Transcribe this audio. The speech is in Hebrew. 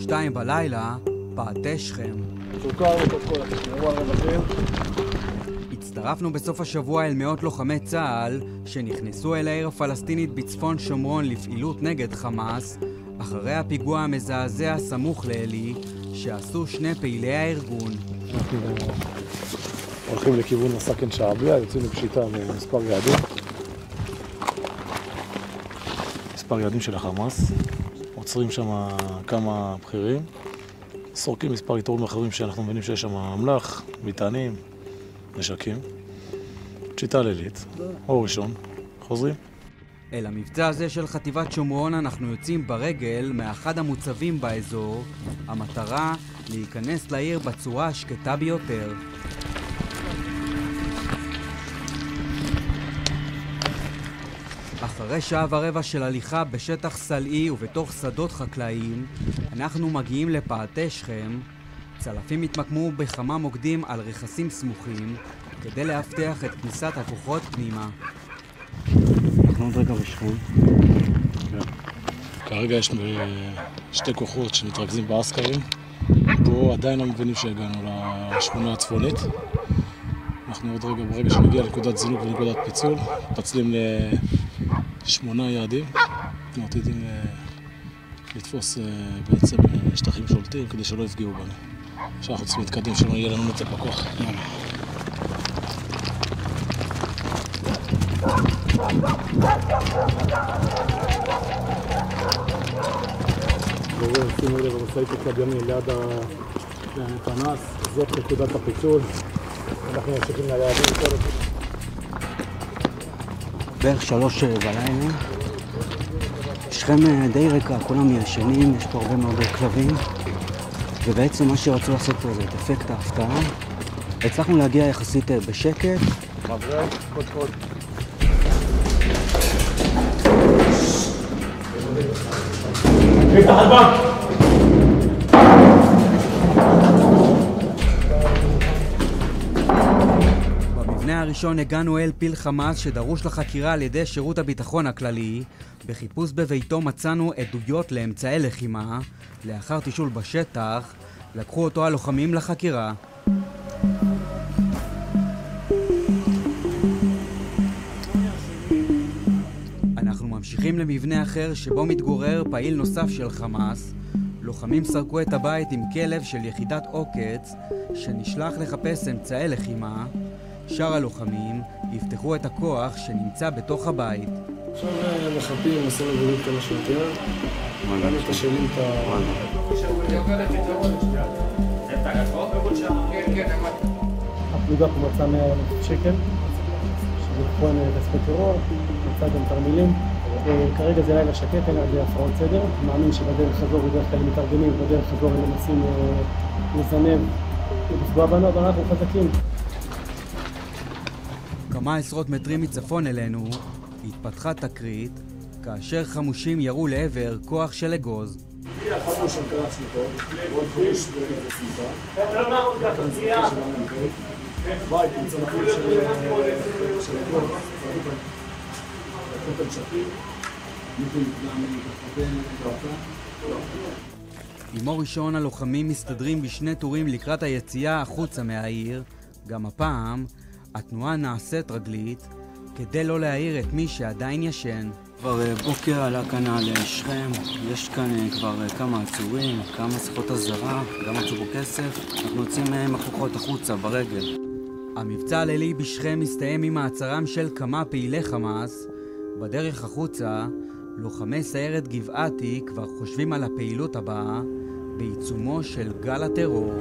2 בלילה, פעתי שכם. שוקר את כל התשמרו על רווחים. הצטרפנו בסוף השבוע אל מאות לוחמי צה"ל שנכנסו אל העיר הפלסטינית בצפון שומרון לפעילות נגד חמאס אחרי הפיגוע המזעזע סמוך לאלי שעשו 2 פעילי הארגון. אנחנו הולכים לכיוון מסכן שעביה, יוצאים לפשיטה ממספר יעדים. מספר יעדים של החמאס, עוצרים שם כמה בכירים, סורקים מספר יתורים אחרים שאנחנו מבינים שיש שם אמל"ח, מטענים, נשקים. פשיטה לילית, אור ראשון, חוזרים. אל המבצע הזה של חטיבת שומרון אנחנו יוצאים ברגל מאחד המוצבים באזור, המטרה להיכנס לעיר בצורה השקטה ביותר. אחרי 1.25 שעות של הליכה בשטח סלעי ובתוך שדות חקלאיים, אנחנו מגיעים לפאתי שכם. צלפים התמקמו בכמה מוקדים על רכסים סמוכים כדי להבטיח את כניסת הכוחות פנימה. אנחנו עוד רגע בשכם. כרגע יש 2 כוחות שמתרכזים באסקרים. פה עדיין לא מבינים שהגענו לשכונה הצפונית. אנחנו עוד רגע, ברגע שנגיע לנקודת זינוק ונקודת פיצול, פצלים ל8 יעדים. אנחנו עתידים לתפוס בעצם שטחים שולטים כדי שלא יפגעו בנו. עכשיו אנחנו צריכים להתקדם שלא יהיה לנו נצח בכוח. שימו לב, המשאית בצד ימין ליד הפנס, זאת נקודת הפיצול. אנחנו ממשיכים ליעדים כל הזמן. בערך 3 בלילה. שכם די ריקה, כולם ישנים, יש פה הרבה מאוד כלבים. ובעצם מה שרצו לעשות פה זה את אפקט ההפתעה. הצלחנו להגיע יחסית בשקט. מברק, קוד. נפתח הבנק! במבנה הראשון הגענו אל פיל חמאס שדרוש לחקירה על ידי שירות הביטחון הכללי. בחיפוש בביתו מצאנו עדויות לאמצעי לחימה. לאחר תישול בשטח, לקחו אותו הלוחמים לחקירה. אנחנו ממשיכים למבנה אחר שבו מתגורר פעיל נוסף של חמאס. לוחמים סרקו את הבית עם כלב של יחידת עוקץ שנשלח לחפש אמצעי לחימה. שאר הלוחמים יפתחו את הכוח שנמצא בתוך הבית. עכשיו מחפים, עושים עבודות כמה שיותר. גם מתשאלים את הפלוגה פה מצא 100,000 שקל, שלקחו עם כספי טרור, מצא גם תרמילים. כרגע זה לילה שקט, אין הרבה הפרעות סדר. מאמין שבדרך חזור בדרך כלל מתארגנים, ובדרך חזור הם מנסים לזנב ולפגוע בנו, אבל אנחנו חזקים. כמה עשרות מטרים מצפון אלינו התפתחה תקרית כאשר חמושים ירו לעבר כוח של אגוז. חמוש קרץ לפה, עוד חמוש בסביבה. בית נמצא מחליט של אגוז, עם אור ראשון הלוחמים מסתדרים בשני טורים לקראת היציאה החוצה מהעיר. גם הפעם התנועה נעשית רגלית כדי לא להעיר את מי שעדיין ישן. כבר בוקר עלה כאן על שכם, יש כאן כבר כמה עצורים, כמה שיחות אזהרה, גם מצאו בו כסף. אנחנו יוצאים עם הכוחות החוצה ברגל. המבצע הלילי בשכם מסתיים עם מעצרם של כמה פעילי חמאס. בדרך החוצה, לוחמי סיירת גבעתי כבר חושבים על הפעילות הבאה בעיצומו של גל הטרור.